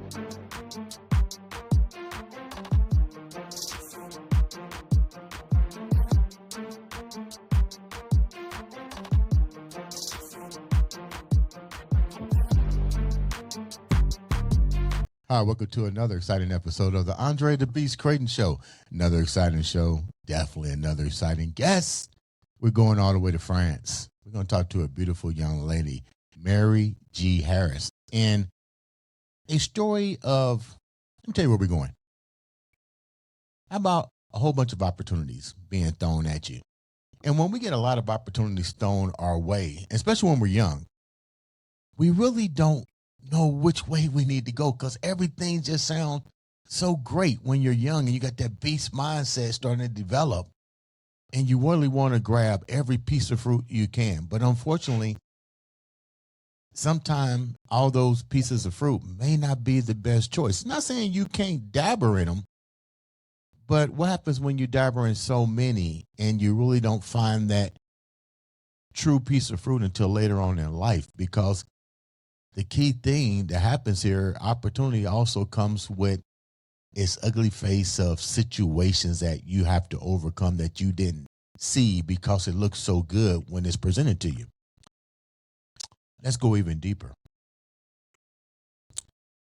Hi, welcome to another exciting episode of the Andre the Beast Creighton Show. Another exciting show, definitely another exciting guest. We're going all the way to France. We're going to talk to a beautiful young lady, Mary G. Harris, and a story of, let me tell you where we're going. How about a whole bunch of opportunities being thrown at you? And when we get a lot of opportunities thrown our way, especially when we're young, we really don't know which way we need to go because everything just sounds so great when you're young and you got that beast mindset starting to develop and you really want to grab every piece of fruit you can. But unfortunately, sometimes all those pieces of fruit may not be the best choice. Not saying you can't dabber in them, but what happens when you dabber in so many and you really don't find that true piece of fruit until later on in life? Because the key thing that happens here, opportunity also comes with its ugly face of situations that you have to overcome that you didn't see because it looks so good when it's presented to you. Let's go even deeper.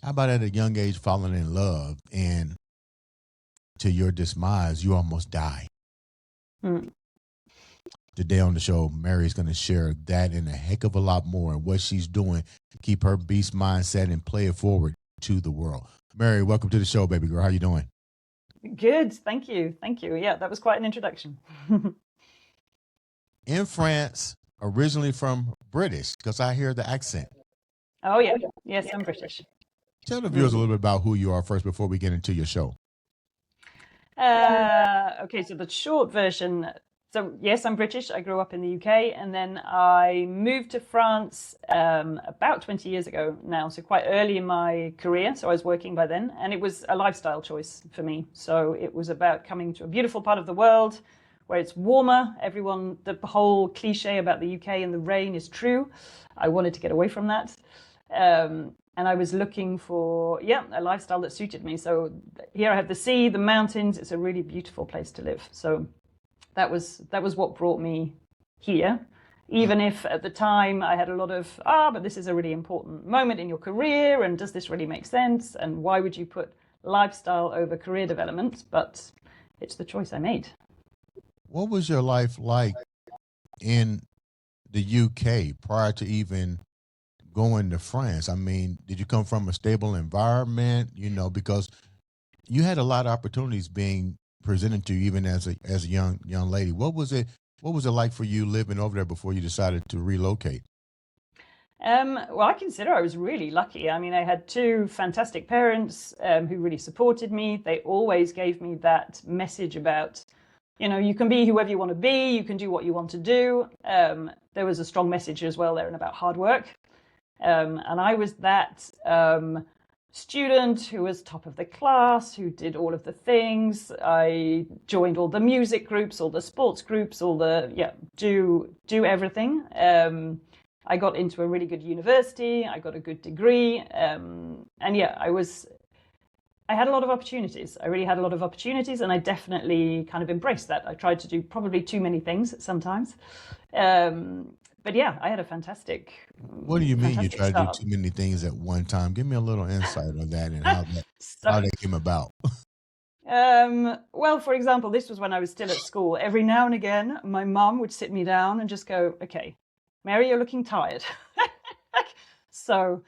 How about at a young age falling in love and to your demise, you almost die? Today on the show, Mary's going to share that and a heck of a lot more and what she's doing to keep her beast mindset and play it forward to the world. Mary, welcome to the show, baby girl. How you doing? Good. Thank you. Thank you. Yeah, that was quite an introduction. In France, originally from British, because I hear the accent. Oh, yeah. Yes, I'm British. Tell the viewers a little bit about who you are first before we get into your show. Okay, so the short version. So, yes, I'm British. I grew up in the UK and then I moved to France about 20 years ago now, so quite early in my career. So I was working by then and it was a lifestyle choice for me. So it was about coming to a beautiful part of the world where it's warmer. The whole cliche about the UK and the rain is true. I wanted to get away from that. And I was looking for, a lifestyle that suited me. So here I have the sea, the mountains. It's a really beautiful place to live. So that was what brought me here, even if at the time I had a lot of, but this is a really important moment in your career, and does this really make sense? And why would you put lifestyle over career development? But it's the choice I made. What was your life like in the UK prior to even going to France? I mean, did you come from a stable environment? Because you had a lot of opportunities being presented to you even as a young lady. What was it like for you living over there before you decided to relocate? Well, I consider I was really lucky. I mean, I had two fantastic parents who really supported me. They always gave me that message about, you can be whoever you want to be, you can do what you want to do. There was a strong message as well there and about hard work. And I was that student who was top of the class, who did all of the things. I joined all the music groups, all the sports groups, do everything. I got into a really good university. I got a good degree. I had a lot of opportunities. I really had a lot of opportunities, and I definitely kind of embraced that. I tried to do probably too many things sometimes. But yeah, I had a fantastic. What do you mean you try start. to do too many things at one time? Give me a little insight on that and how that came about. Well, for example, this was when I was still at school. Every now and again, my mum would sit me down and just go, "Okay, Mary, you're looking tired." So,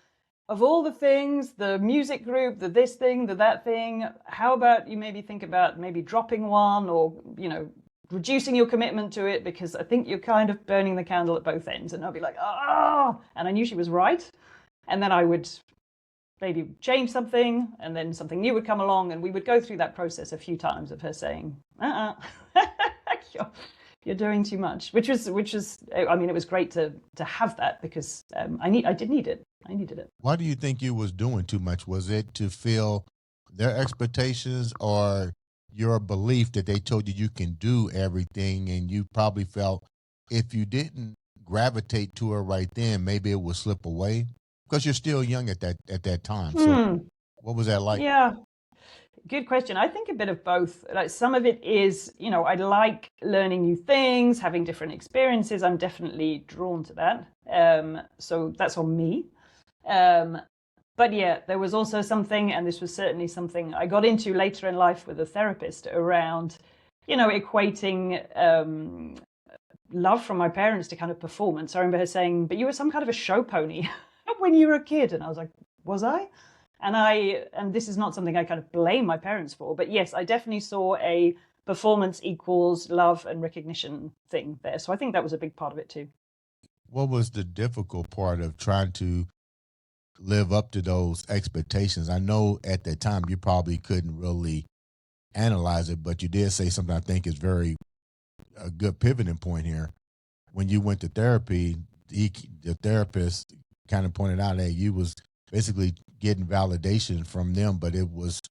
of all the things, the music group, the this thing, the that thing, how about you maybe think about maybe dropping one or, reducing your commitment to it, because I think you're kind of burning the candle at both ends. And I'll be like, and I knew she was right. And then I would maybe change something, and then something new would come along, and we would go through that process a few times of her saying, you're doing too much, which was, I mean, it was great to have that, because I did need it. I needed it. Why do you think you was doing too much? Was it to fill their expectations or your belief that they told you can do everything, and you probably felt if you didn't gravitate to her right then, maybe it would slip away? Because you're still young at that time. So What was that like? Yeah, good question. I think a bit of both. Like some of it is, I like learning new things, having different experiences. I'm definitely drawn to that. So that's on me. Um, but yeah, there was also something, and this was certainly something I got into later in life with a therapist around, equating love from my parents to kind of performance. I remember her saying, "But you were some kind of a show pony when you were a kid," and I was like, "Was I?" And this is not something I kind of blame my parents for, but yes, I definitely saw a performance equals love and recognition thing there. So I think that was a big part of it too. What was the difficult part of trying to live up to those expectations? I know at that time you probably couldn't really analyze it, but you did say something I think is very a good pivoting point here. When you went to therapy, the therapist kind of pointed out that you was basically getting validation from them, but it was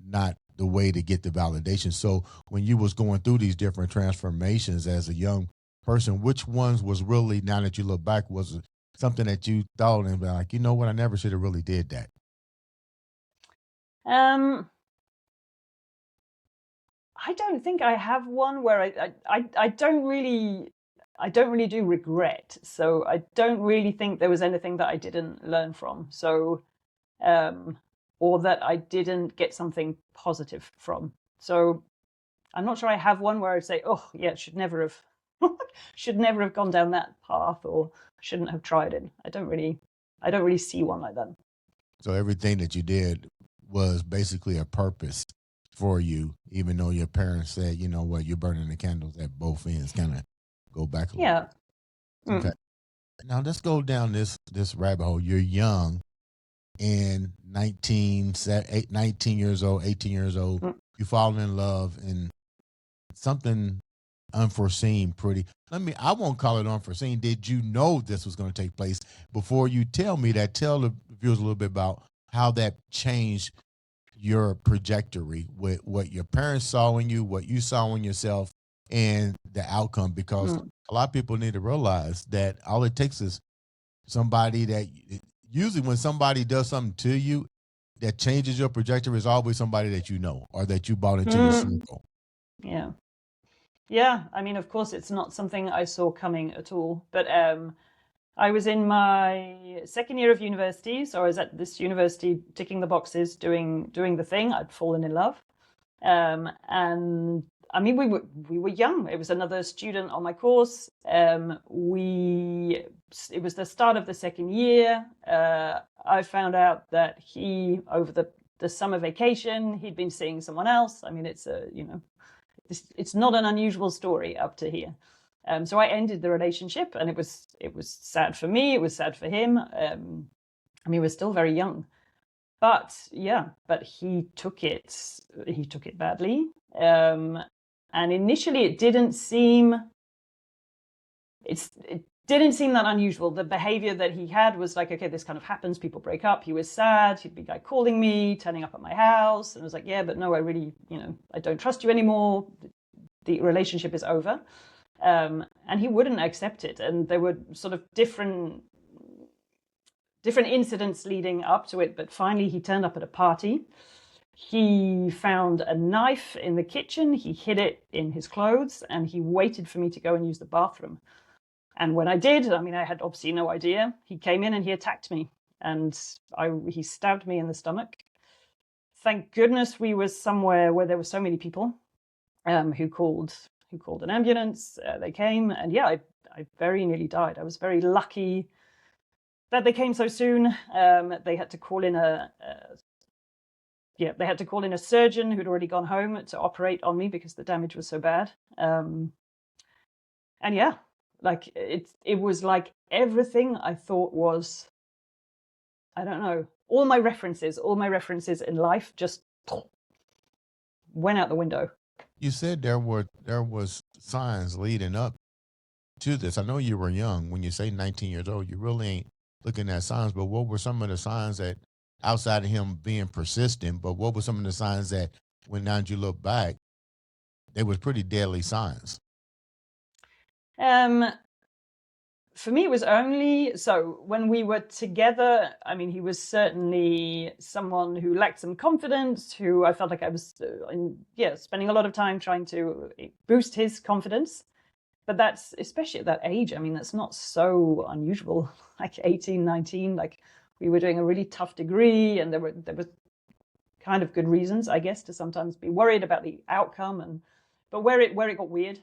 not the way to get the validation. So when you was going through these different transformations as a young person, which ones was really, now that you look back, was it something that you thought and be like, you know what, I never should have really did that? Um, I don't think I have one where I don't really do regret. So I don't really think there was anything that I didn't learn from. So um, or that I didn't get something positive from. So I'm not sure I have one where I'd say, oh yeah, should never have gone down that path, or shouldn't have tried it. I don't really see one like that. So everything that you did was basically a purpose for you, even though your parents said, you know what, you're burning the candles at both ends. Kind of go back a little Yeah. bit. Okay. Mm. Now let's go down this rabbit hole. You're young and 19 years old, 18 years old. Mm. You fall in love and something unforeseen pretty. I won't call it unforeseen. Did you know this was going to take place? Before you tell me that, tell the viewers a little bit about how that changed your trajectory with what your parents saw in you, what you saw in yourself, and the outcome. Because Mm. a lot of people need to realize that all it takes is somebody that usually when somebody does something to you that changes your trajectory is always somebody that you know or that you brought into your Mm. circle. Yeah. Yeah. I mean, of course, it's not something I saw coming at all. But I was in my second year of university, so I was at this university ticking the boxes, doing the thing. I'd fallen in love, and I mean, we were young. It was another student on my course. It was the start of the second year. I found out that he, over the summer vacation, he'd been seeing someone else. I mean, it's not an unusual story up to here. So I ended the relationship, and it was sad for me. It was sad for him. I mean, we're still very young, but yeah, but he took it badly. And initially, it didn't seem that unusual. The behavior that he had was like, okay, this kind of happens. People break up. He was sad. He'd be like calling me, turning up at my house, and I was like, yeah, but no, I really, I don't trust you anymore. The relationship is over. And he wouldn't accept it. And there were sort of different incidents leading up to it. But finally, he turned up at a party. He found a knife in the kitchen. He hid it in his clothes, and he waited for me to go and use the bathroom. And when I did, I mean, I had obviously no idea. He came in and he attacked me, and he stabbed me in the stomach. Thank goodness we were somewhere where there were so many people who called an ambulance. They came, and yeah, I very nearly died. I was very lucky that they came so soon. They had to call in a surgeon who'd already gone home to operate on me because the damage was so bad. And yeah, like it was like everything I thought was, I don't know, all my references in life just went out the window. You said there was signs leading up to this. I know you were young when you say 19 years old. You really ain't looking at signs, but what were some of the signs that outside of him being persistent, but what were some of the signs that when now you look back, they was pretty deadly signs? Um, For me, it was only so when we were together. I mean, he was certainly someone who lacked some confidence, who I felt like I was, spending a lot of time trying to boost his confidence. But that's, especially at that age, I mean, that's not so unusual, like 18, 19, like we were doing a really tough degree, and there were kind of good reasons, I guess, to sometimes be worried about the outcome. But where it got weird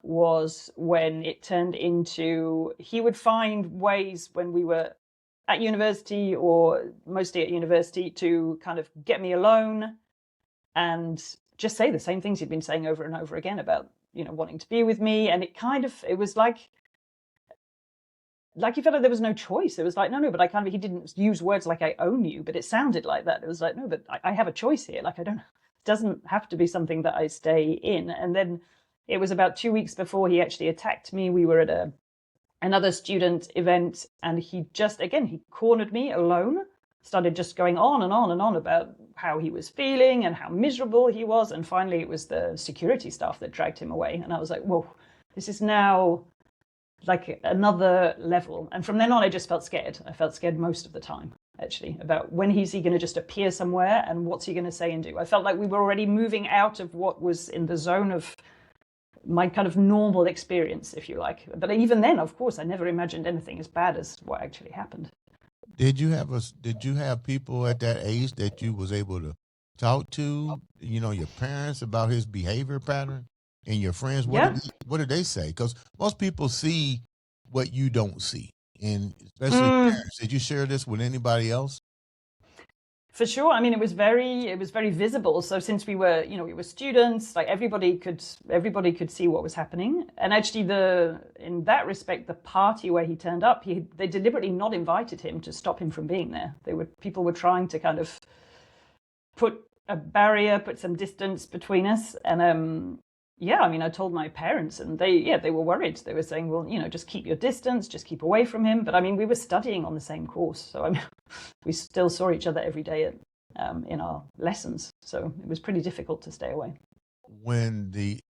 was when it turned into, he would find ways when we were at university, or mostly at university, to kind of get me alone and just say the same things he'd been saying over and over again about, wanting to be with me. And it was like he felt like there was no choice. It was like, no, but he didn't use words like I own you, but it sounded like that. It was like, no, but I have a choice here. Like, it doesn't have to be something that I stay in. And then it was about 2 weeks before he actually attacked me. We were at another student event, and he cornered me alone, started just going on and on and on about how he was feeling and how miserable he was. And finally, it was the security staff that dragged him away. And I was like, whoa, this is now like another level. And from then on, I just felt scared. I felt scared most of the time, actually, about when is he going to just appear somewhere and what's he going to say and do. I felt like we were already moving out of what was in the zone of my kind of normal experience, if you like. But even then, of course, I never imagined anything as bad as what actually happened. Did you have people at that age that you was able to talk to, your parents, about his behavior pattern, and your friends? Yeah. What did they say? Because most people see what you don't see, and especially parents. Did you share this with anybody else? For sure. I mean, it was very visible. So since we were students, like everybody could see what was happening. And actually, in that respect, the party where he turned up, they deliberately not invited him to stop him from being there. People were trying to kind of put a barrier, put some distance between us. And I mean, I told my parents, and they were worried. They were saying, well, just keep your distance, just keep away from him. But I mean, we were studying on the same course, so I mean, we still saw each other every day in our lessons. So it was pretty difficult to stay away. When the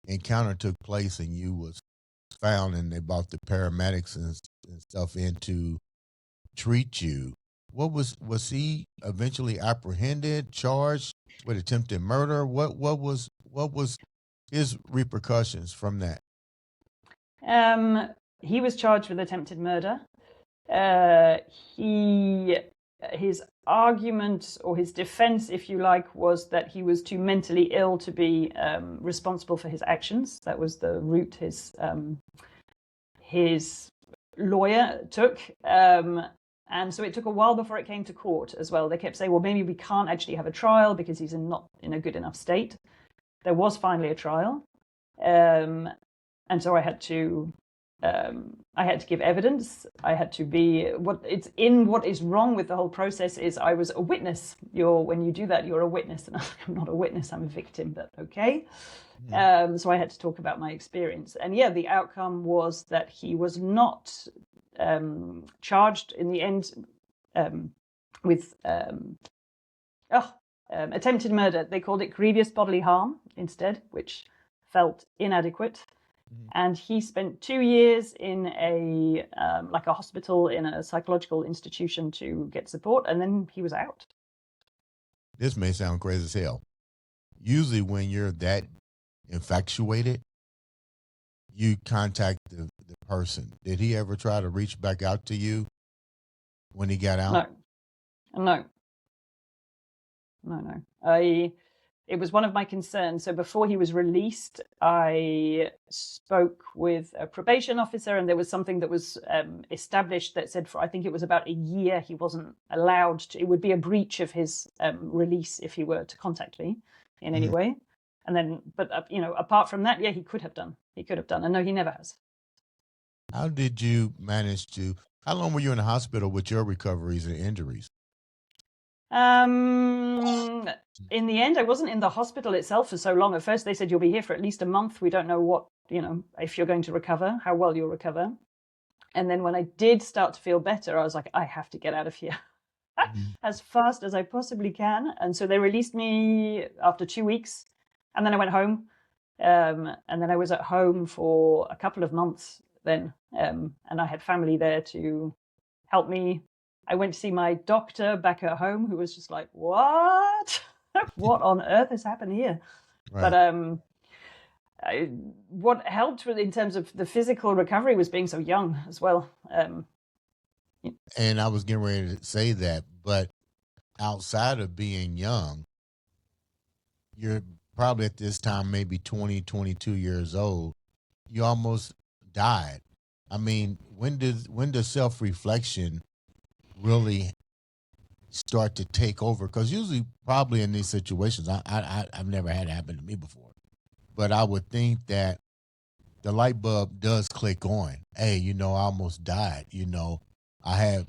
encounter took place and you was found, and they brought the paramedics and stuff in to treat you, was he eventually apprehended, charged with attempted murder? What was his repercussions from that? He was charged with attempted murder. His argument, or his defense, if you like, was that he was too mentally ill to be responsible for his actions. That was the route his lawyer took. And so it took a while before it came to court as well. They kept saying, well, maybe we can't actually have a trial because he's not in a good enough state. There was finally a trial. And so I had to give evidence. I had to be what is wrong with the whole process is I was a witness. When you do that, you're a witness, and I'm not a witness. I'm a victim. But okay. So I had to talk about my experience, and the outcome was that he was not charged in the end with attempted murder. They called it grievous bodily harm instead, which felt inadequate. And he spent 2 years in a hospital, in a psychological institution to get support, and then he was out. This may sound crazy as hell. Usually when you're that infatuated, you contact the person. Did he ever try to reach back out to you when he got out? No. It was one of my concerns. So before he was released, I spoke with a probation officer, and there was something that was established that said I think it was about a year, he wasn't allowed to. It would be a breach of his release if he were to contact me in any way. And then, but apart from that, he could have done. And no, he never has. How did you manage to? How long were you in the hospital with your recoveries and injuries? In the end, I wasn't in the hospital itself for so long. At first, they said you'll be here for at least a month. We don't know what, if you're going to recover, how well you'll recover. And then when I did start to feel better, I was like, I have to get out of here as fast as I possibly can. And so they released me after 2 weeks, and then I went home. And then I was at home for a couple of months then, and I had family there to help me. I went to see my doctor back at home, who was just like, "What? What on earth has happened here?" Right. But what helped in terms of the physical recovery was being so young as well. And I was getting ready to say that, but outside of being young, you're probably at this time maybe 20, 22 years old. You almost died. I mean, when does self-reflection really start to take over? Because usually, probably in these situations, I've never had it happen to me before, but I would think that the light bulb does click on. Hey, I almost died. I had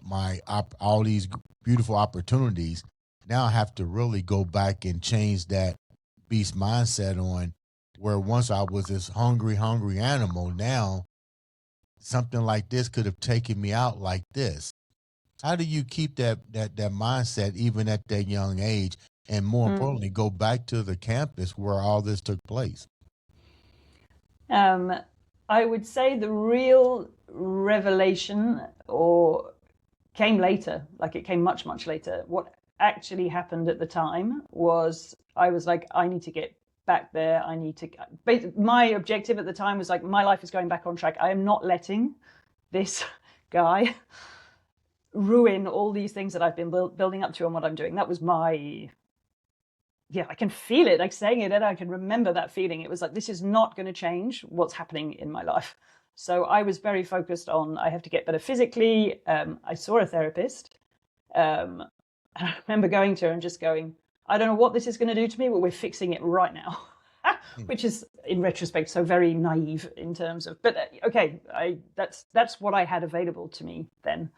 all these beautiful opportunities. Now I have to really go back and change that beast mindset on where once I was this hungry, hungry animal. Now something like this could have taken me out like this. How do you keep that mindset even at that young age, and more Mm. importantly, go back to the campus where all this took place? Um, I would say the real revelation or came later, like it came much, much later. What actually happened at the time was I was like, I need to get back there. I need to. My objective at the time was like, my life is going back on track. I am not letting this guy ruin all these things that I've been building up to and what I'm doing. That was my. Yeah, I can feel it, like saying it, and I can remember that feeling. It was like, this is not going to change what's happening in my life. So I was very focused on, I have to get better physically. I saw a therapist. And I remember going to her and just going, I don't know what this is going to do to me, but we're fixing it right now. Hmm. Which is, in retrospect, so very naive in terms of, but okay, that's what I had available to me then.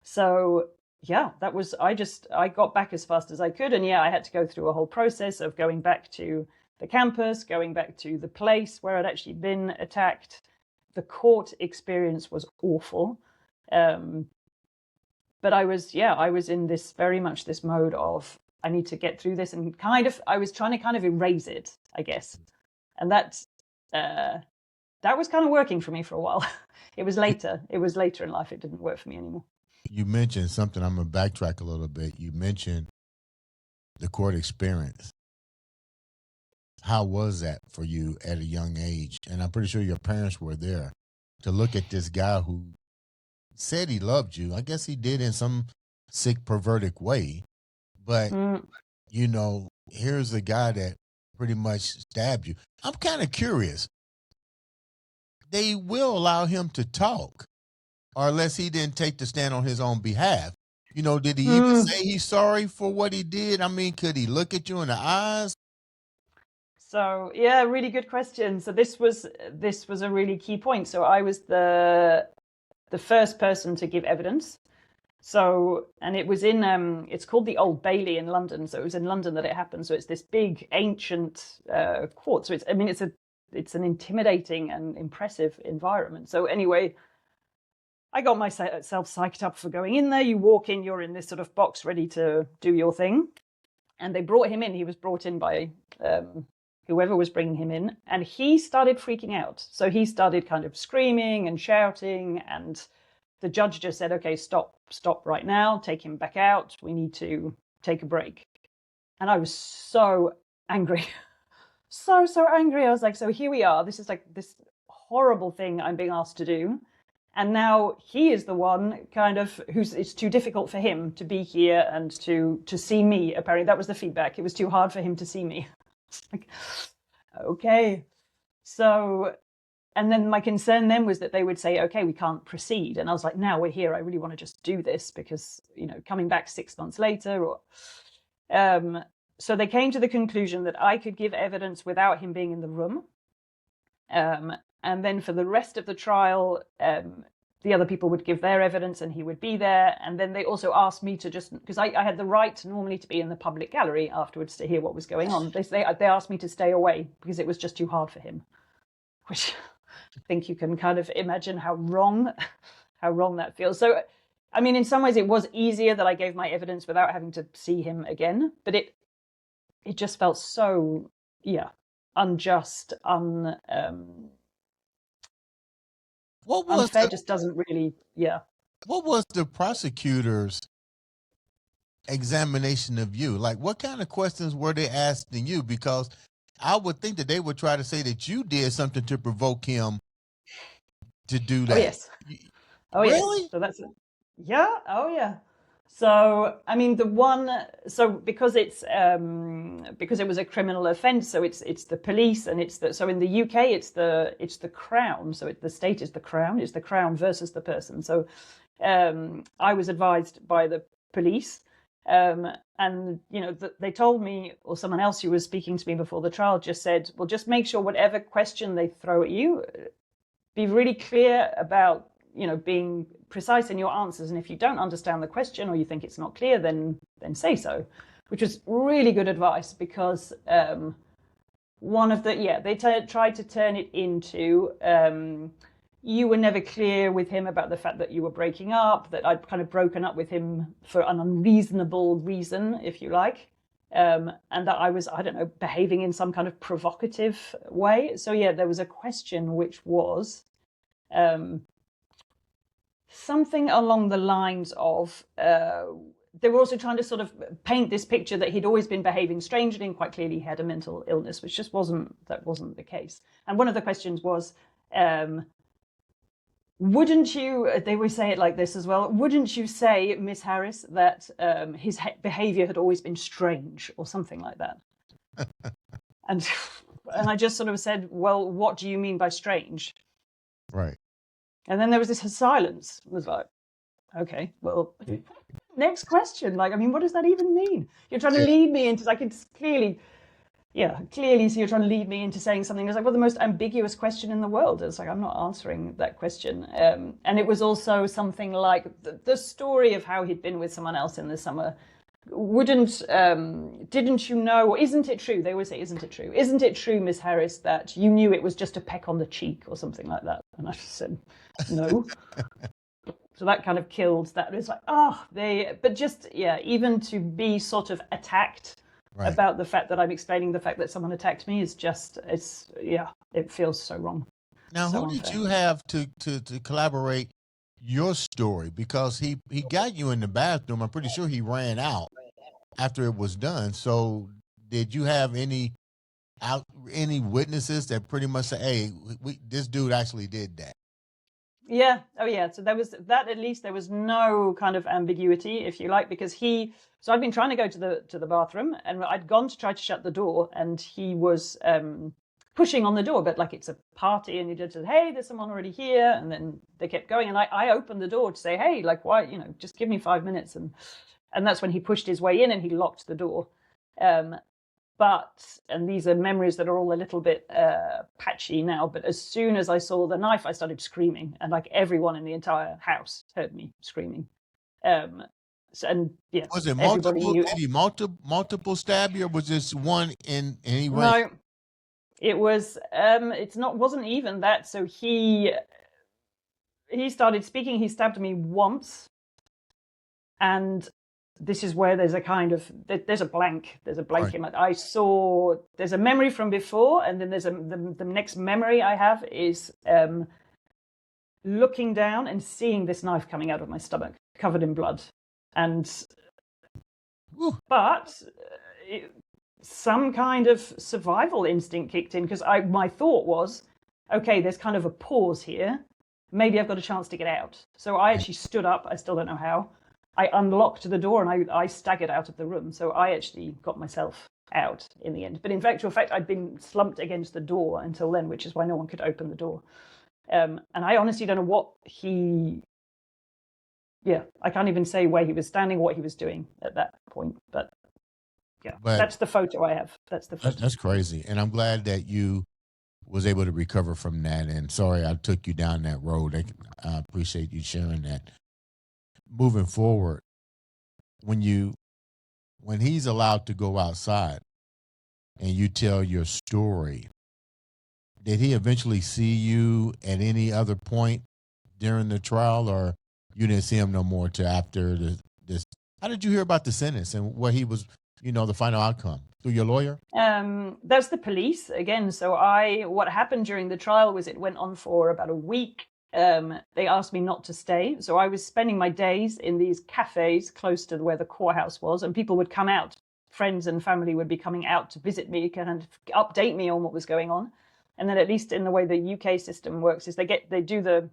So yeah, that was, I got back as fast as I could. And yeah, I had to go through a whole process of going back to the campus, going back to the place where I'd actually been attacked. The court experience was awful. Um, but I was in this very much this mode of, I need to get through this, and I was trying to kind of erase it, I guess. And uh, that was kind of working for me for a while. It was later in life. It didn't work for me anymore. You mentioned something. I'm gonna backtrack a little bit. You mentioned the court experience. How was that for you at a young age? And I'm pretty sure your parents were there to look at this guy who said he loved you. I guess he did in some sick, perverted way. But, Mm. here's a guy that pretty much stabbed you. I'm kind of curious. They will allow him to talk, or unless he didn't take the stand on his own behalf. Did he even Mm. say he's sorry for what he did? I mean, could he look at you in the eyes? So yeah, really good question. So this was a really key point. So I was the first person to give evidence. So, and it was in it's called the Old Bailey in London. So it was in London that it happened. So it's this big ancient court. So it's an intimidating and impressive environment. So anyway, I got myself psyched up for going in there. You walk in, you're in this sort of box ready to do your thing. And they brought him in. He was brought in by whoever was bringing him in, and he started freaking out. So he started kind of screaming and shouting, and the judge just said, okay, stop right now, take him back out. We need to take a break. And I was so angry. So angry. I was like, so here we are. This is like this horrible thing I'm being asked to do. And now he is the one kind of it's too difficult for him to be here and to see me. Apparently that was the feedback. It was too hard for him to see me. Like, okay. So, and then my concern then was that they would say, okay, we can't proceed. And I was like, now we're here. I really want to just do this because, coming back 6 months later so they came to the conclusion that I could give evidence without him being in the room. And then for the rest of the trial, the other people would give their evidence and he would be there. And then they also asked me to just, because I had the right normally to be in the public gallery afterwards to hear what was going on. They asked me to stay away because it was just too hard for him, which I think you can kind of imagine how wrong that feels. So, I mean, in some ways it was easier that I gave my evidence without having to see him again, but it just felt so, unjust, What was Unfair the just doesn't really, yeah. what was the prosecutor's examination of you? Like, what kind of questions were they asking you? Because I would think that they would try to say that you did something to provoke him to do Oh, that. yes. Y- Oh, yes. Really? So that's it. Yeah. Oh, yeah. So, I mean, because it was a criminal offence, so it's the police and so in the UK it's the Crown, so the state is the Crown, it's the Crown versus the person. So, I was advised by the police, and they told me, or someone else who was speaking to me before the trial just said, well, just make sure whatever question they throw at you, be really clear about being precise in your answers, and if you don't understand the question or you think it's not clear, then say so, which was really good advice, because one of the they tried to turn it into you were never clear with him about the fact that you were breaking up, that I'd kind of broken up with him for an unreasonable reason, if you like, and that I was, I don't know, behaving in some kind of provocative way. So yeah, there was a question which was something along the lines of they were also trying to sort of paint this picture that he'd always been behaving strangely, and quite clearly he had a mental illness, which just wasn't the case. And one of the questions was, wouldn't you, they would say it like this as well, wouldn't you say, Miss Harris, that his behavior had always been strange, or something like that? and I just sort of said, well, what do you mean by strange? Right. And then there was this silence. It was like, okay, well, next question. Like, I mean, what does that even mean? You're trying to lead me into, like, it's clearly, so you're trying to lead me into saying something. It's like, well, the most ambiguous question in the world. It's like, I'm not answering that question. And it was also something like the story of how he'd been with someone else in the summer. Didn't you know, or isn't it true? They always say, isn't it true? Isn't it true, Miss Harris, that you knew it was just a peck on the cheek or something like that? And I just said, no. So that kind of killed that. It's like, but just, even to be sort of attacked about the fact that I'm explaining the fact that someone attacked me is just, it feels so wrong. Now, So who unfair. did you have to collaborate your story? Because he got you in the bathroom. I'm pretty sure he ran out after it was done. So did you have any witnesses that pretty much say, hey, this dude actually did that? Yeah. Oh, yeah. So there was that. At least there was no kind of ambiguity, if you like, because So I'd been trying to go to the bathroom, and I'd gone to try to shut the door, and he was pushing on the door, but like it's a party, and he just said, "Hey, there's someone already here," and then they kept going, and I opened the door to say, "Hey, like, why? Just give me 5 minutes," and that's when he pushed his way in and he locked the door. And these are memories that are all a little bit patchy now, but as soon as I saw the knife, I started screaming, and like everyone in the entire house heard me screaming. Was it everybody multiple? knew. Did he multiple stab you, or was this one in and he ran? No, it was. Wasn't even that. So he started speaking. He stabbed me once, and this is where there's a blank. There's a blank Right. in my. I saw. There's a memory from before, and then there's the next memory I have is looking down and seeing this knife coming out of my stomach, covered in blood, and Whew. but some kind of survival instinct kicked in, because my thought was, okay, there's kind of a pause here. Maybe I've got a chance to get out. So I actually stood up. I still don't know how. I unlocked the door and I staggered out of the room. So I actually got myself out in the end. But in actual fact, I'd been slumped against the door until then, which is why no one could open the door. And I honestly don't know what I can't even say where he was standing, what he was doing at that point. But that's the photo I have. That's the photo. That's crazy. And I'm glad that you was able to recover from that. And sorry I took you down that road. I appreciate you sharing that. Moving forward, when he's allowed to go outside and you tell your story, did he eventually see you at any other point during the trial, or you didn't see him no more till after this? How did you hear about the sentence and what he was, the final outcome? Through your lawyer? That's the police again. So what happened during the trial was it went on for about a week. they asked me not to stay. So I was spending my days in these cafes close to where the courthouse was, and people would come out. Friends and family would be coming out to visit me, kind of update me on what was going on. And then, at least in the way the UK system works, is the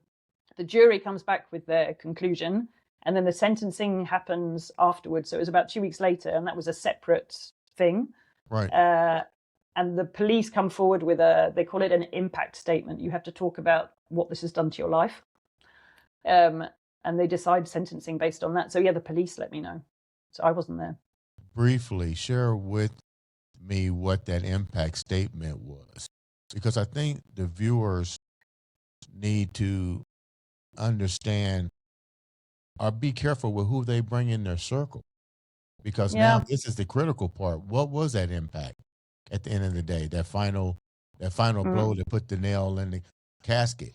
jury comes back with their conclusion, and then the sentencing happens afterwards. So it was about 2 weeks later, and that was a separate thing. Right. And the police come forward with they call it an impact statement. You have to talk about what this has done to your life. And they decide sentencing based on that. So yeah, the police let me know. So I wasn't there. Briefly share with me what that impact statement was, because I think the viewers need to understand or be careful with who they bring in their circle, because now Yeah. this is the critical part. What was that impact at the end of the day? That final blow that put the nail in the casket.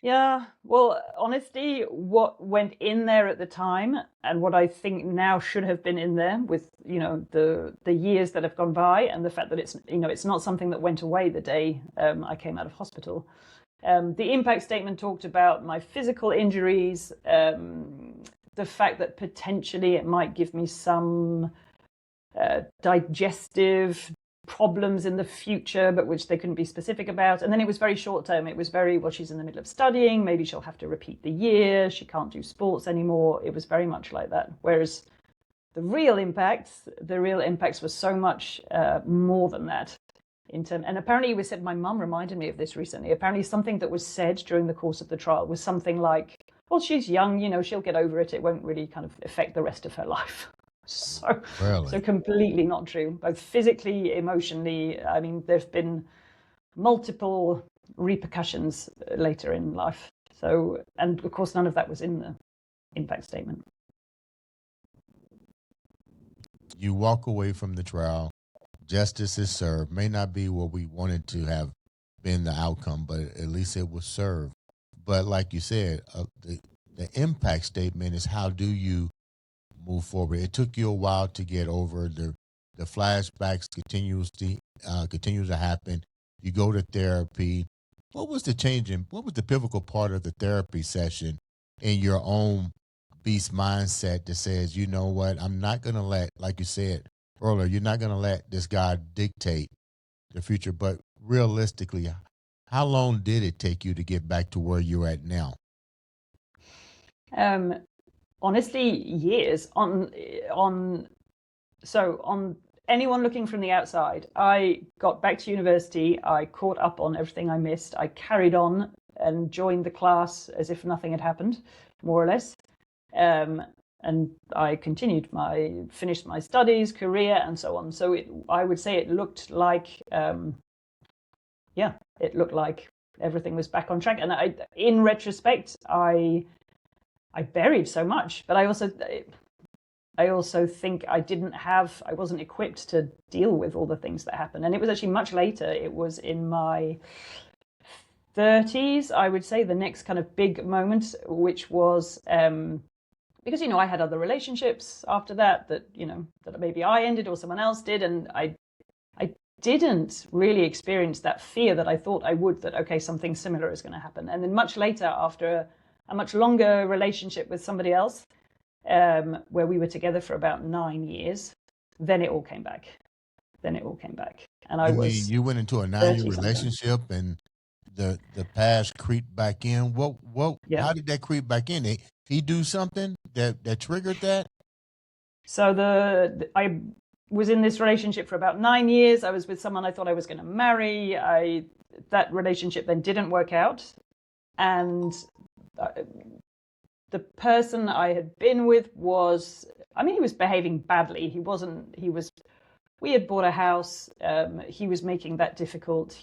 Yeah, well, honestly, what went in there at the time and what I think now should have been in there with, the years that have gone by, and the fact that it's not something that went away the day I came out of hospital. The impact statement talked about my physical injuries, the fact that potentially it might give me some digestive problems in the future, but which they couldn't be specific about. And then it was very short term. It was very, well, she's in the middle of studying. Maybe she'll have to repeat the year. She can't do sports anymore. It was very much like that. Whereas the real impacts were so much more than that. And apparently it was said, my mum reminded me of this recently. Apparently something that was said during the course of the trial was something like, well, she's young, she'll get over it. It won't really kind of affect the rest of her life. So completely not true, both physically, emotionally. I mean, there's been multiple repercussions later in life. So, and of course, none of that was in the impact statement. You walk away from the trial. Justice is served. May not be what we wanted to have been the outcome, but at least it was served. But like you said, the impact statement is, how do you move forward? It took you a while to get over the flashbacks. Continues to happen. You go to therapy. What was the pivotal part of the therapy session in your own beast mindset that says, you know what, I'm not going to let, like you said earlier, you're not going to let this guy dictate the future? But realistically, how long did it take you to get back to where you're at now? Honestly, years. On anyone looking from the outside, I got back to university. I caught up on everything I missed. I carried on and joined the class as if nothing had happened, more or less. And I finished my studies, career, and so on. So I would say it looked like, it looked like everything was back on track. And in retrospect, I buried so much, but I also think I wasn't equipped to deal with all the things that happened. And it was actually much later. It was in my 30s, I would say, the next kind of big moment, which was because, I had other relationships after that maybe I ended or someone else did. And I didn't really experience that fear that I thought I would, that, okay, something similar is going to happen. And then much later, after a much longer relationship with somebody else, where we were together for about 9 years, then it all came back. And You went into a 9-year relationship and the past creeped back in. Yeah. How did that creep back in? He do something that triggered that? So I was in this relationship for about 9 years. I was with someone I thought I was going to marry. That relationship then didn't work out. And the person I had been with he was behaving badly. We had bought a house. He was making that difficult.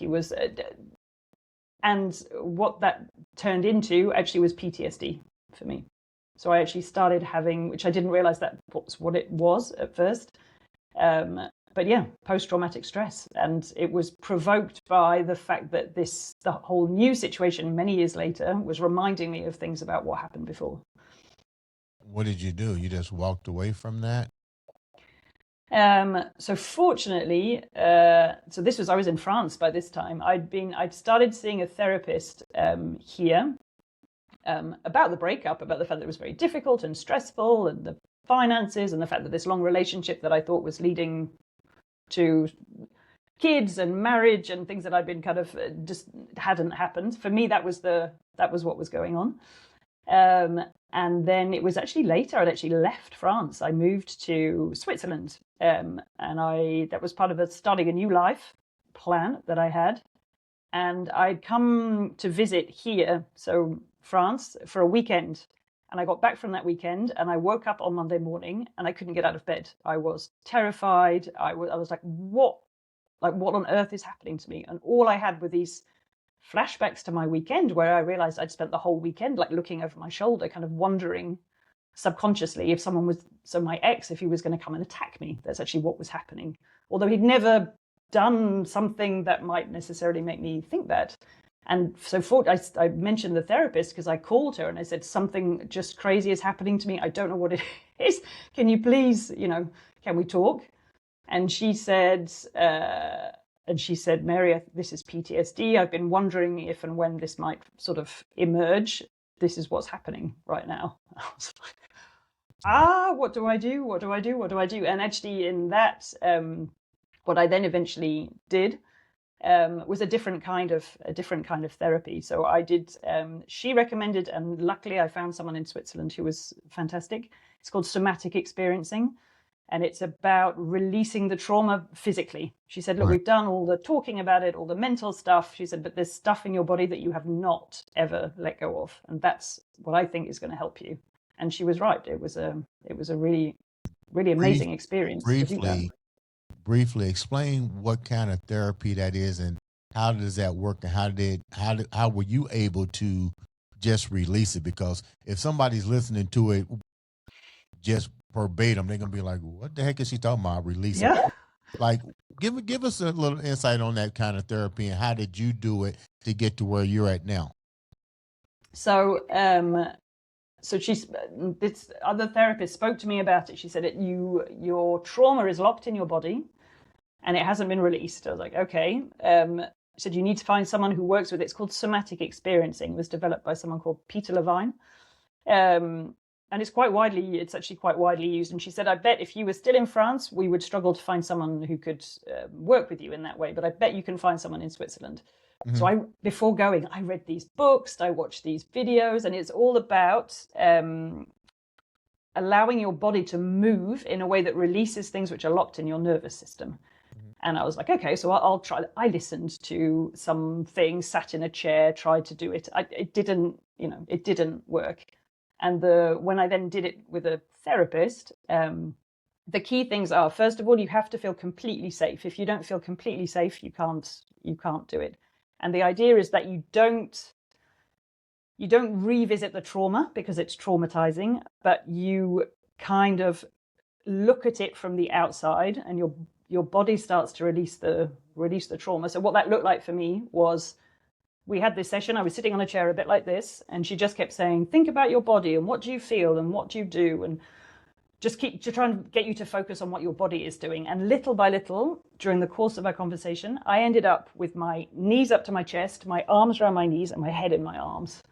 And what that turned into actually was PTSD for me. So I actually started having, which I didn't realize that was what it was at first. But yeah, post-traumatic stress. And it was provoked by the fact that the whole new situation many years later was reminding me of things about what happened before. What did you do? You just walked away from that? So fortunately, so I was in France by this time. I'd started seeing a therapist here about the breakup, about the fact that it was very difficult and stressful, and the finances, and the fact that this long relationship that I thought was leading to kids and marriage and things that I'd been kind of just hadn't happened. For me, that was what was going on. And then it was actually later, I'd actually left France. I moved to Switzerland. And that was part of starting a new life plan that I had. And I'd come to visit here, so France, for a weekend. And I got back from that weekend and I woke up on Monday morning and I couldn't get out of bed. I was terrified. I was like, what on earth is happening to me? And all I had were these flashbacks to my weekend where I realized I'd spent the whole weekend like looking over my shoulder, kind of wondering subconsciously if my ex, if he was going to come and attack me. That's actually what was happening. Although he'd never done something that might necessarily make me think that. And so I mentioned the therapist because I called her and I said, something just crazy is happening to me. I don't know what it is. Can you please, can we talk? And she said, Mary, this is PTSD. I've been wondering if and when this might sort of emerge. This is what's happening right now. I was like, what do I do? What do I do? What do I do? And actually in that, what I then eventually did was a different kind of therapy. So I did, she recommended, and luckily I found someone in Switzerland who was fantastic. It's called somatic experiencing. And it's about releasing the trauma physically. She said, look, We've done all the talking about it, all the mental stuff. She said, but there's stuff in your body that you have not ever let go of. And that's what I think is going to help you. And she was right. It was a really, really amazing experience. Briefly explain what kind of therapy that is and how does that work, and how were you able to just release it? Because if somebody's listening to it just verbatim, they're gonna be like, what the heck is she talking about releasing? Yeah. Like give us a little insight on that kind of therapy and how did you do it to get to where you're at now? So this other therapist spoke to me about it. She said your trauma is locked in your body and it hasn't been released. I was like, okay. She said you need to find someone who works with it. It's called somatic experiencing. It was developed by someone called Peter Levine. And it's actually quite widely used. And she said, I bet if you were still in France, we would struggle to find someone who could work with you in that way. But I bet you can find someone in Switzerland. Mm-hmm. So before going, I read these books, I watched these videos, and it's all about allowing your body to move in a way that releases things which are locked in your nervous system. Mm-hmm. And I was like, okay, so I'll try. I listened to some things, sat in a chair, tried to do it. It didn't work. And when I then did it with a therapist, the key things are, first of all, you have to feel completely safe. If you don't feel completely safe, you can't do it. And the idea is that you don't revisit the trauma because it's traumatizing, but you kind of look at it from the outside, and your body starts to release the trauma. So what that looked like for me was, we had this session, I was sitting on a chair a bit like this, and she just kept saying, think about your body and what do you feel and what do you do, and just keep to try and get you to focus on what your body is doing. And little by little, during the course of our conversation, I ended up with my knees up to my chest, my arms around my knees, and my head in my arms.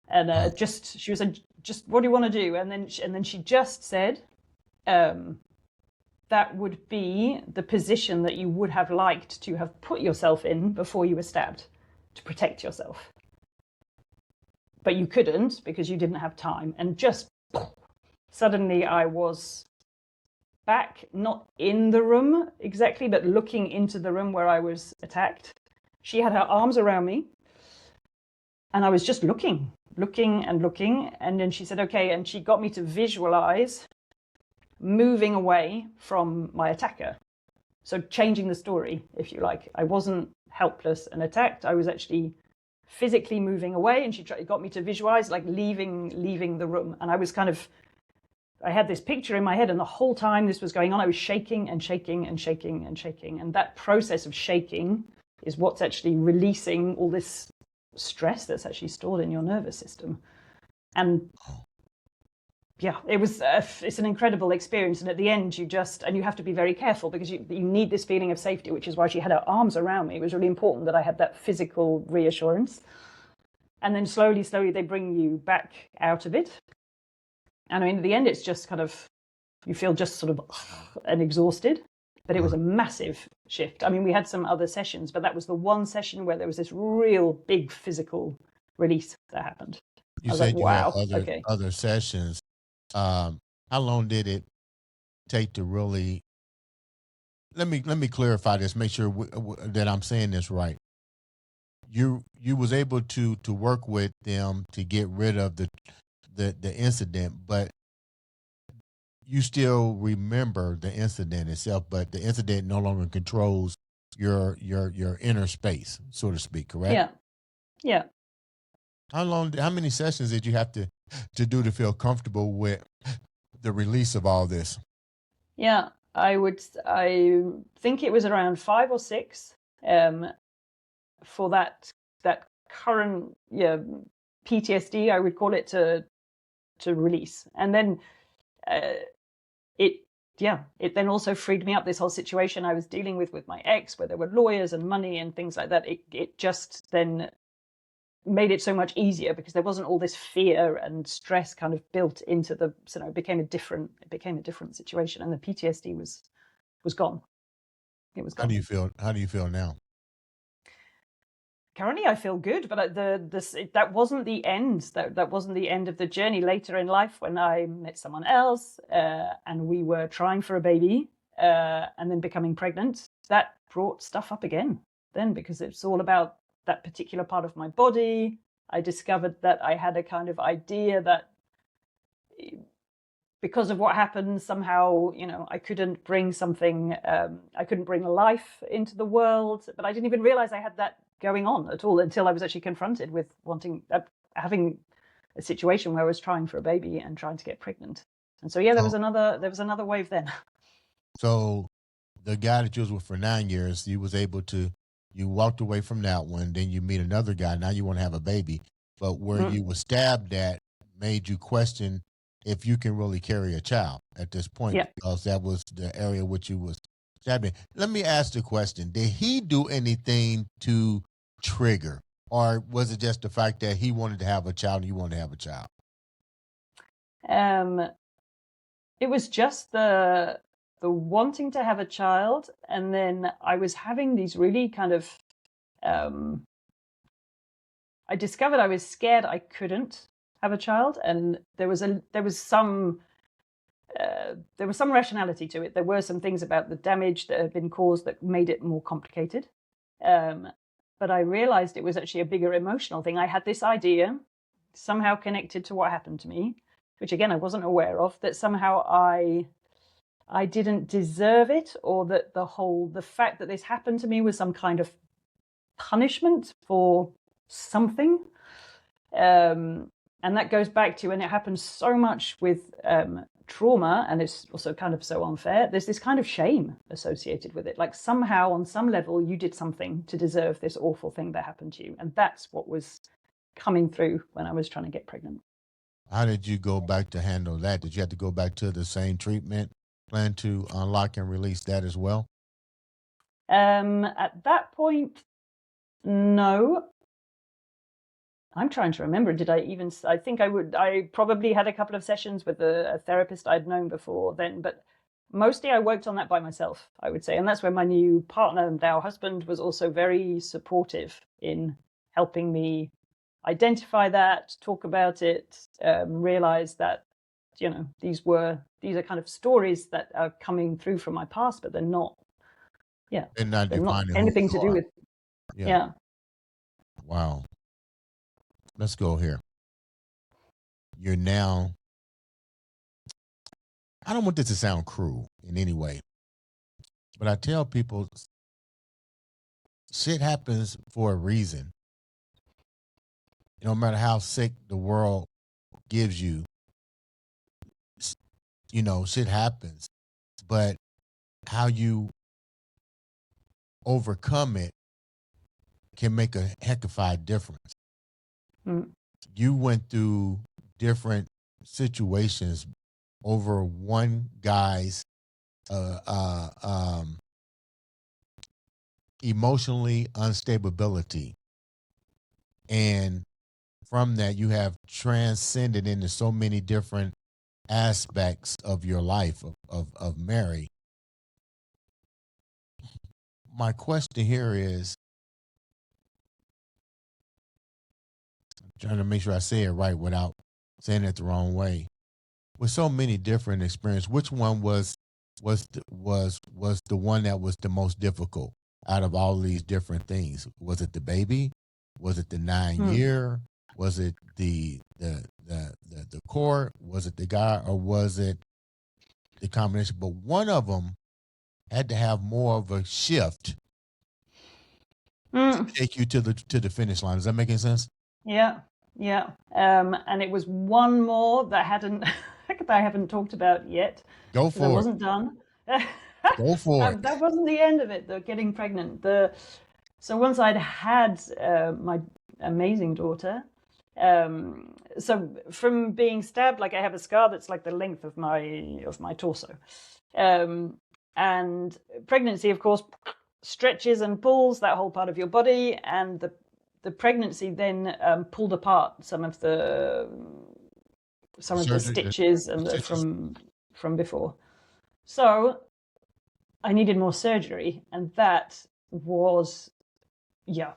And she was like, just what do you want to do? And then she just said, that would be the position that you would have liked to have put yourself in before you were stabbed, to protect yourself. But you couldn't because you didn't have time. And just suddenly I was back, not in the room exactly, but looking into the room where I was attacked. She had her arms around me and I was just looking. And then she said, okay. And she got me to visualize moving away from my attacker. So changing the story, if you like. I wasn't helpless and attacked. I was actually physically moving away, and she got me to visualize like leaving the room. And I was I had this picture in my head, and the whole time this was going on, I was shaking and shaking and shaking and shaking. And that process of shaking is what's actually releasing all this stress that's actually stored in your nervous system. And yeah, it was. It's an incredible experience, and at the end, you have to be very careful because you need this feeling of safety, which is why she had her arms around me. It was really important that I had that physical reassurance, and then slowly, they bring you back out of it. And I mean, at the end, it's just kind of you feel just sort of and exhausted, but it was a massive shift. I mean, we had some other sessions, but that was the one session where there was this real big physical release that happened. You I was said like, you had wow, okay. other sessions. How long did it take to really? Let me clarify this. Make sure that I'm saying this right. You was able to work with them to get rid of the incident, but you still remember the incident itself, but the incident no longer controls your inner space, so to speak. Correct? Yeah, yeah. How many sessions did you have to do to feel comfortable with the release of all this? Yeah, I think it was around 5 or 6 for that current PTSD, I would call it, to release. And then it then also freed me up. This whole situation I was dealing with my ex, where there were lawyers and money and things like that, it just then made it so much easier because there wasn't all this fear and stress kind of built into the, so it became a different situation, and the PTSD was gone. It was How do gone. you feel? How do you feel now? Currently, I feel good, but that wasn't the end. That wasn't the end of the journey. Later in life, when I met someone else, and we were trying for a baby, and then becoming pregnant, that brought stuff up again. Then, because it's all about that particular part of my body. I discovered that I had a kind of idea that because of what happened, somehow, I couldn't bring something, I couldn't bring life into the world, but I didn't even realize I had that going on at all until I was actually confronted with having a situation where I was trying for a baby and trying to get pregnant. And so, yeah, there was another wave then. So the guy that you was with for 9 years, you walked away from that one. Then you meet another guy. Now you want to have a baby, but where you were stabbed at made you question if you can really carry a child at this point, Yeah. because that was the area which you was stabbed in. Let me ask the question: did he do anything to trigger, or was it just the fact that he wanted to have a child and you wanted to have a child? It was just the wanting to have a child, and then I was having these really kind of I discovered I was scared I couldn't have a child, and there was some rationality to it. There were some things about the damage that had been caused that made it more complicated. But I realized it was actually a bigger emotional thing. I had this idea, somehow connected to what happened to me, which again I wasn't aware of, that somehow I didn't deserve it, or that the fact that this happened to me was some kind of punishment for something. And that goes back to, and it happens so much with trauma, and it's also kind of so unfair, there's this kind of shame associated with it. Like somehow, on some level, you did something to deserve this awful thing that happened to you. And that's what was coming through when I was trying to get pregnant. How did you go back to handle that? Did you have to go back to the same treatment plan to unlock and release that as well? At that point, no. I'm trying to remember. I think I probably had a couple of sessions with a therapist I'd known before then, but mostly I worked on that by myself, I would say. And that's where my new partner, now husband, was also very supportive in helping me identify that, talk about it, realize that, these are kind of stories that are coming through from my past, but they're not defining who anything you to do are. with, yeah. Wow. Let's go here. You're now, I don't want this to sound cruel in any way, but I tell people shit happens for a reason. No matter how sick the world gives you, shit happens. But how you overcome it can make a heck of a difference. Mm. You went through different situations over one guy's uh, uh, um, emotionally unstability, and from that you have transcended into so many different aspects of your life of Mary. My question here is, I'm trying to make sure I say it right without saying it the wrong way. With so many different experiences, which one was the one that was the most difficult out of all these different things? Was it the baby? Was it the 9 year? Was it the court? Was it the guy, or was it the combination? But one of them had to have more of a shift to Mm. take you to the finish line. Is that making sense? Yeah, yeah. And it was one more that I haven't talked about yet Go because I for it. wasn't done. Go for it. That wasn't the end of it, the getting pregnant. So once I'd had my amazing daughter, so from being stabbed, like I have a scar that's like the length of my torso, and pregnancy, of course, stretches and pulls that whole part of your body, and the pregnancy then pulled apart some of the Surgery, stitches the and stitches. from before. So I needed more surgery, and that was, yeah,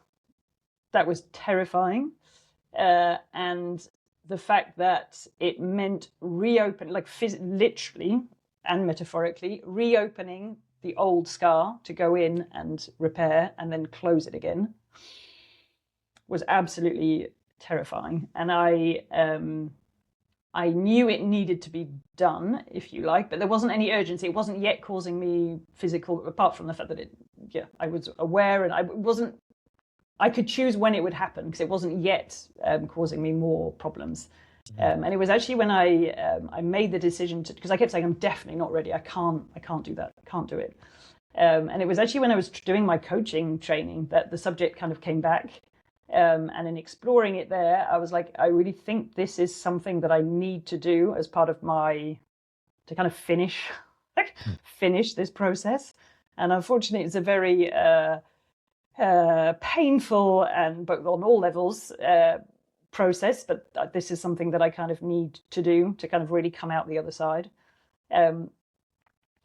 that was terrifying. And the fact that it meant reopen, like literally and metaphorically reopening the old scar to go in and repair and then close it again, was absolutely terrifying. And I knew it needed to be done, if you like, but there wasn't any urgency. It wasn't yet causing me physical, apart from the fact that I was aware, and I could choose when it would happen because it wasn't yet causing me more problems. And it was actually when I made the decision to, because I kept saying I'm definitely not ready. I can't do that. I can't do it. And it was actually when I was doing my coaching training that the subject kind of came back. And in exploring it there, I was like, I really think this is something that I need to do as part of to kind of finish this process. And unfortunately, it's a very painful and, but on all levels, process. But this is something that I kind of need to do to kind of really come out the other side.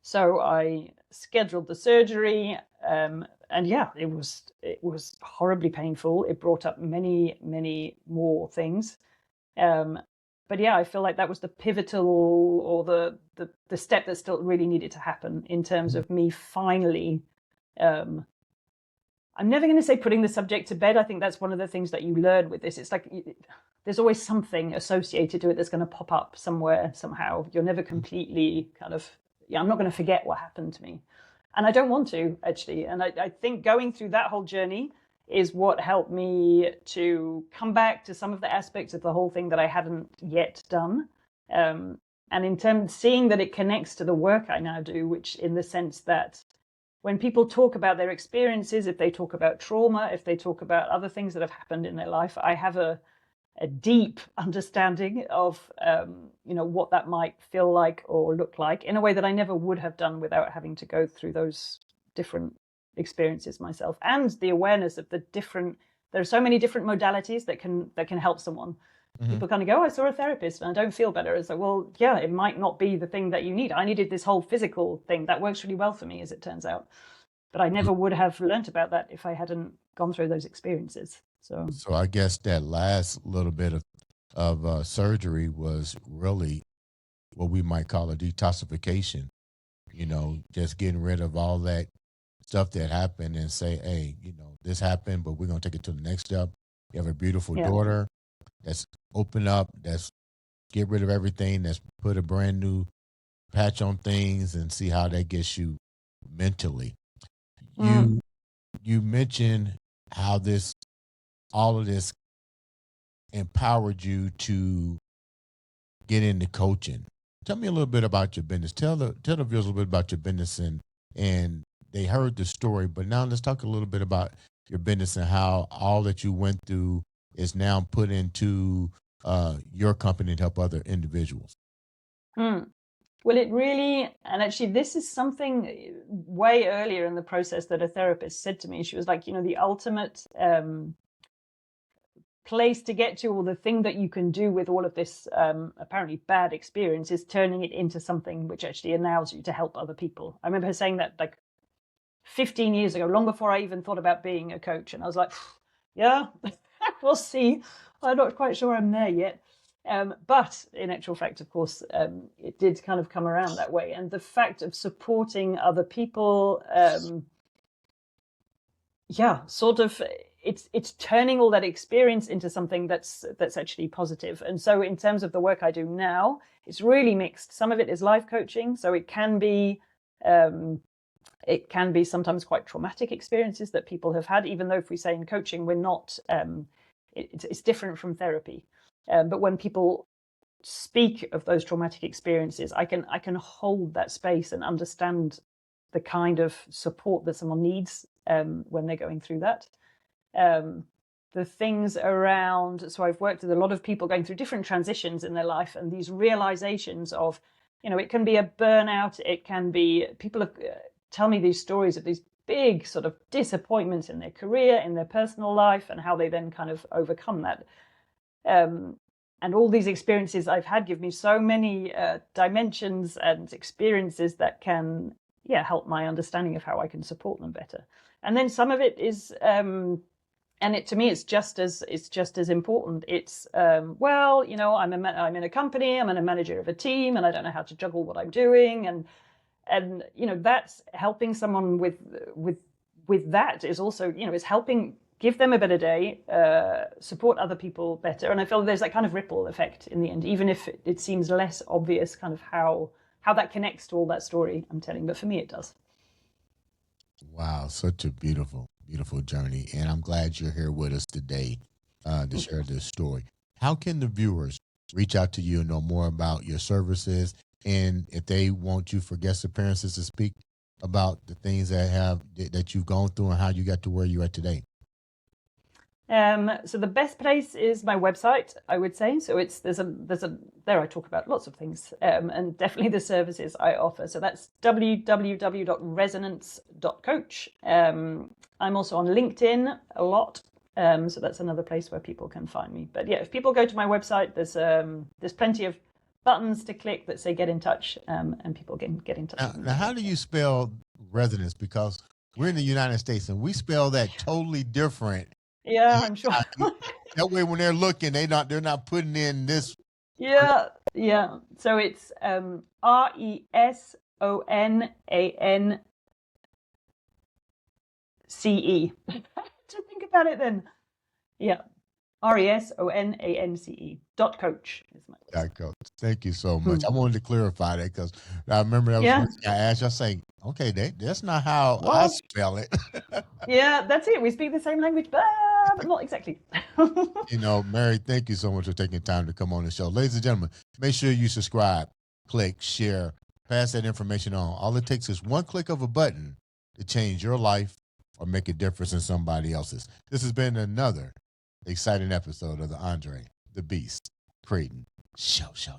So I scheduled the surgery, and yeah, it was horribly painful. It brought up many more things. But yeah, I feel like that was the pivotal, or the step that still really needed to happen in terms of me finally. I'm never going to say putting the subject to bed. I think that's one of the things that you learn with this. It's like there's always something associated to it that's going to pop up somewhere, somehow. You're never completely kind of, yeah, I'm not going to forget what happened to me. And I don't want to, actually. And I think going through that whole journey is what helped me to come back to some of the aspects of the whole thing that I hadn't yet done. And in terms, seeing that it connects to the work I now do, which in the sense that when people talk about their experiences, if they talk about trauma, if they talk about other things that have happened in their life, I have a deep understanding of what that might feel like or look like in a way that I never would have done without having to go through those different experiences myself, and the awareness of the different. There are so many different modalities that can help someone. Mm-hmm. People kind of go, oh, I saw a therapist and I don't feel better. It's like, well, yeah, it might not be the thing that you need. I needed this whole physical thing that works really well for me, as it turns out. But I never would have learnt about that if I hadn't gone through those experiences. So I guess that last little bit of surgery was really what we might call a detoxification. Just getting rid of all that stuff that happened and say, hey, this happened, but we're going to take it to the next step. You have a beautiful yeah, daughter. Let's open up. Let's get rid of everything. Let's put a brand new patch on things and see how that gets you mentally. You mentioned how all of this empowered you to get into coaching. Tell me a little bit about your business. Tell the viewers a little bit about your business, and they heard the story, but now let's talk a little bit about your business and how all that you went through is now put into your company to help other individuals? Well, it really, and actually, this is something way earlier in the process that a therapist said to me. She was like, the ultimate place to get to, or the thing that you can do with all of this apparently bad experience, is turning it into something which actually allows you to help other people. I remember her saying that like 15 years ago, long before I even thought about being a coach. And I was like, yeah, we'll see. I'm not quite sure I'm there yet. But in actual fact, of course, it did kind of come around that way. And the fact of supporting other people, it's turning all that experience into something that's actually positive. And so in terms of the work I do now, it's really mixed. Some of it is life coaching, so it can be sometimes quite traumatic experiences that people have had, even though if we say in coaching, we're not, it's different from therapy. But when people speak of those traumatic experiences, I can hold that space and understand the kind of support that someone needs when they're going through that. The things around, so I've worked with a lot of people going through different transitions in their life, and these realizations of, it can be a burnout, it can be people tell me these stories of these big sort of disappointments in their career, in their personal life, and how they then kind of overcome that. And all these experiences I've had give me so many dimensions and experiences that can, help my understanding of how I can support them better. And then some of it is, to me, it's just as important. It's I'm in a company, I'm a manager of a team, and I don't know how to juggle what I'm doing, and that's helping someone with that is also, is helping give them a better day, support other people better. And I feel there's that kind of ripple effect in the end, even if it seems less obvious kind of how that connects to all that story I'm telling. But for me, it does. Wow, such a beautiful, beautiful journey. And I'm glad you're here with us today to share this story. How can the viewers reach out to you and know more about your services? And if they want you for guest appearances to speak about the things that you've gone through and how you got to where you are today. So the best place is my website, I would say. So there I talk about lots of things, and definitely the services I offer. So that's www.resonance.coach. I'm also on LinkedIn a lot. So that's another place where people can find me. But yeah, if people go to my website, there's plenty of buttons to click that say get in touch, and people can get in touch. Now, how do you spell resonance? Because we're in the United States and we spell that totally different. Yeah, I'm sure. That way, when they're looking, they're not putting in this. Yeah. So it's RESONANCE. To think about it, then, yeah, RESONANCE.coach is my website. Coach. Thank you so much. I wanted to clarify that because I remember that was first I asked you. I say, okay, that's not how I spell it. Yeah, that's it. We speak the same language, but not exactly. Mary, thank you so much for taking time to come on the show. Ladies and gentlemen, make sure you subscribe, click, share, pass that information on. All it takes is one click of a button to change your life or make a difference in somebody else's. This has been another exciting episode of the Andre the Beast Creighton Show. Show.